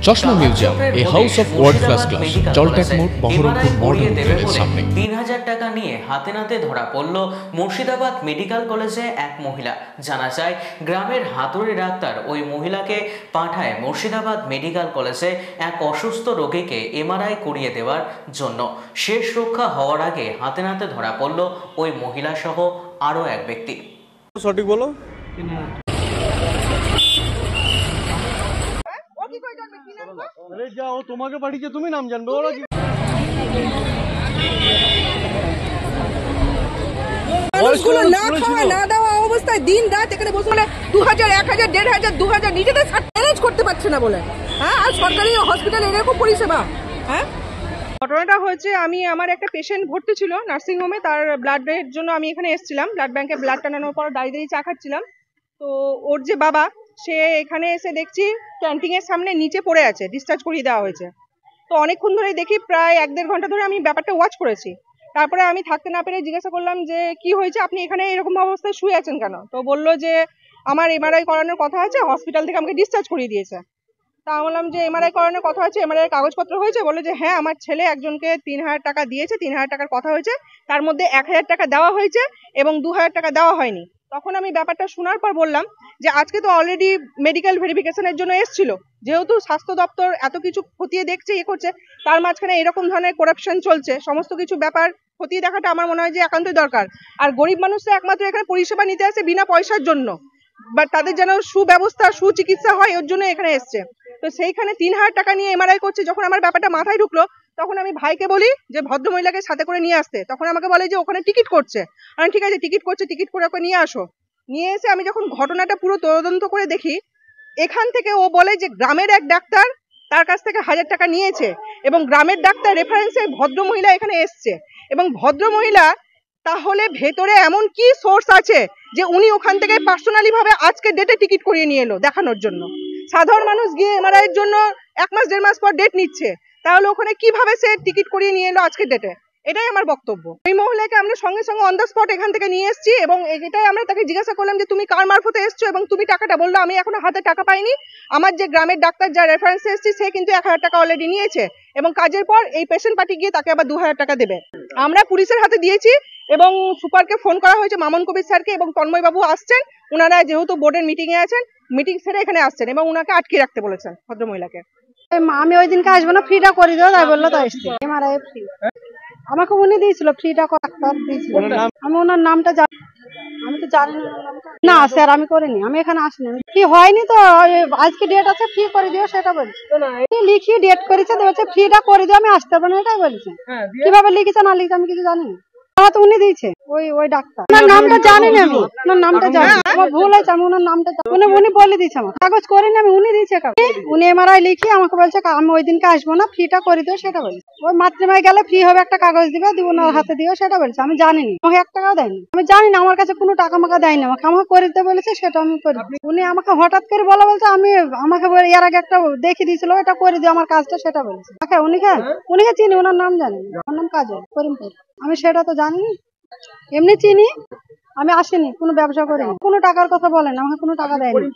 চশমা museum, a house of world class class, জলট্যাক মোড়, বহরমপুর মডার্ন হোটেলের সামনে। 3000 টাকা নিয়ে হাতে নাতে ধরা পড়ল মুর্শিদাবাদ মেডিকেল কলেজে এক মহিলা। জানা যায়, গ্রামের হাতুড়ি ডাক্তার ওই মহিলাকে পাঠায় মুর্শিদাবাদ মেডিকেল কলেজে এক অসুস্থ রোগীকে এমআরআই করিয়ে দেওয়ার জন্য। শেষ রক্ষা হওয়ার আগে হাতে নাতে ধরা পড়ল ওই মহিলা সহ আরও এক ব্যক্তি। সঠিক বলো। अरे जाओ, তোমাকে পাঠিয়েছে, তুমি নাম জানবে। ওরা কি মানুষগুলো না খাওয়া না দেওয়া অবস্থায় দিন রাত এখানে বসে, মানে 2000, 1000, 1500, 2000 নিজেদের ম্যানেজ করতে পারছে না বলে। হ্যাঁ, আর সরকারি হসপিটালে এরকম পরিষেবা। হ্যাঁ, ঘটনাটা হয়েছে, আমি আমার একটা পেশেন্ট ভর্তি ছিল নার্সিং হোমে, তার ব্লাডের জন্য আমি এখানে এসেছিলাম। ব্লাড ব্যাংকে ব্লাড টানানোর পর দাঁড়িয়ে চা খাচ্ছিলাম। তো ওর যে বাবা, সে এখানে এসে দেখছি ক্যান্টিনের সামনে নিচে পড়ে আছে, ডিসচার্জ করিয়ে দেওয়া হয়েছে। তো অনেকক্ষণ ধরে দেখি, প্রায় 1-1.5 ঘন্টা ধরে আমি ব্যাপারটা ওয়াচ করেছি। তারপরে আমি থাকতে না পেরে জিজ্ঞাসা করলাম যে কি হয়েছে, আপনি এখানে এরকম অবস্থায় শুয়ে আছেন কেন? তো বললো যে আমার এমআরআই করানোর কথা আছে, হসপিটাল থেকে আমাকে ডিসচার্জ করিয়ে দিয়েছে। তা বললাম যে এমআরআই করানোর কথা আছে, এমআরআই কাগজপত্র হয়েছে? বললো যে হ্যাঁ, আমার ছেলে একজনকে 3000 টাকা দিয়েছে, 3000 টাকার কথা হয়েছে, তার মধ্যে 1000 টাকা দেওয়া হয়েছে এবং 2000 টাকা দেওয়া হয়নি। তখন আমি ব্যাপারটা শোনার পর বললাম যে আজকে তো অলরেডি মেডিকেল ভেরিফিকেশনের জন্য এসেছিল, যেহেতু স্বাস্থ্য দপ্তর এত কিছু খতিয়ে দেখছে, করছে, তার মাঝখানে এরকম ধরনের করাপশন চলছে, সমস্ত কিছু ব্যাপার খতিয়ে দেখাটা আমার মনে হয় যে একান্তই দরকার। আর গরিব মানুষরা একমাত্র এখানে পরিষেবা নিতে আসে বিনা পয়সার জন্য, বাট তাদের যেন সুব্যবস্থা, সুচিকিৎসা হয়, ওর জন্য এখানে এসছে। তো সেইখানে 3000 টাকা নিয়ে এমআরআই করছে। যখন আমার ব্যাপারটা মাথায় ঢুকলো, তখন আমি ভাইকে বলি যে ভদ্রমহিলাকে সাথে করে নিয়ে আসতে। তখন আমাকে বলে যে ওখানে টিকিট করছে। আমি ঠিক আছে, টিকিট করছে, টিকিট করে ওকে নিয়ে আসো। নিয়ে এসে আমি যখন ঘটনাটা পুরো তদন্ত করে দেখি, এখান থেকে ও বলে যে গ্রামের এক ডাক্তার তার কাছ থেকে 1000 টাকা নিয়েছে এবং গ্রামের ডাক্তার রেফারেন্সে ভদ্রমহিলা এখানে এসছে। এবং ভদ্রমহিলা তাহলে ভেতরে এমন কি সোর্স আছে যে উনি ওখান থেকে পার্সোনালি ভাবে আজকে ডেটে টিকিট করিয়ে নিয়ে এলো দেখানোর জন্য? সাধারণ মানুষ গিয়ে এমআরআই এর জন্য 1 মাস 1.5 মাস পর ডেট নিচ্ছে, তাহলে ওখানে কিভাবে সে টিকিট করিয়ে নিয়ে এলো আজকে ডেটে? এটাই আমার বক্তব্য। এই মহিলাকে আমরা সঙ্গে সঙ্গে অন দ্য স্পট এখান থেকে নিয়ে এসেছি এবং এটাই আমরা তাকে জিজ্ঞাসা করলাম যে তুমি কার মারফতে এসছো এবং তুমি টাকাটা? বললো আমি এখনো হাতে টাকা পাইনি, আমার যে গ্রামের ডাক্তার যার রেফারেন্সে এসেছি সে কিন্তু 1000 টাকা অলরেডি নিয়েছে এবং কাজের পর এই পেশেন্ট পার্টি গিয়ে তাকে আবার 2000 টাকা দেবে। আমরা পুলিশের হাতে দিয়েছি এবং সুপারকে ফোন করা হয়েছে, মামুন কবির স্যারকে, এবং তন্ময় বাবু আসছেন। ওনারা যেহেতু বোর্ডের মিটিং এ আছেন, মিটিং সেরে এখানে আসছেন এবং ওনাকে আটকে রাখতে বলেছেন ভদ্রমহিলাকে। আমি ওই দিনকে আসবো না, ফ্রিটা করে দিও তাই বললো, তাই এসছি। এমআরআই ফ্রি আমাকে উনি দিয়েছিল, ফ্রিটা ডাক্তার দিয়েছিল। আমি ওনার নামটা জানি, আমি তো জানি না স্যার, আমি করিনি, আমি এখানে আসিনি। ফ্রি হয়নি তো, আজকে ডেট আছে, ফ্রি করে দিও সেটা বলছি। লিখি ডেট করেছে, বলছে ফ্রিটা করে দিও, আমি আসতে পারবো না, এটাই বলছে। কিভাবে লিখেছে না লিখেছে আমি কিছু জানি না, তো উনি দিয়েছে ওই ডাক্তার। ওনার নামটা জানি না, আমি ওনার নামটা জানি, আমার ভুল হয়েছে, আমি ওনার নামটা উনি বলে দিয়েছে, আমার কাগজ করিনি আমি, উনি দিয়েছে। উনি এমআরআই লিখি আমাকে বলছে আমি ওই দিনকে আসবো না, ফ্রিটা করে দিও সেটা বলছে। ওই মাতৃমায় গেলে ফ্রি হবে, একটা কাগজ দিবে, দিব না হাতে দিও সেটা বলছে। আমি জানিনি, আমাকে 1 টাকাও দেয়নি, আমি জানি না, আমার কাছে কোনো টাকা মাকা দেয়নি, আমাকে করে দিতে বলেছে, সেটা আমি করি। উনি আমাকে হঠাৎ করে বলছে, আমাকে এর আগে একটা দেখিয়ে দিয়েছিল, এটা করে দিও আমার কাজটা, সেটা বলছে। উনিকে চিনি, ওনার নাম জানি, ওনার নাম কাজল করিমপুর, আমি সেটা তো জানিনি। এমনি চিনি, আমি আসিনি, কোনো ব্যবসা করিনি, কোনো টাকার কথা বলেন, আমাকে কোনো টাকা দেয়নি।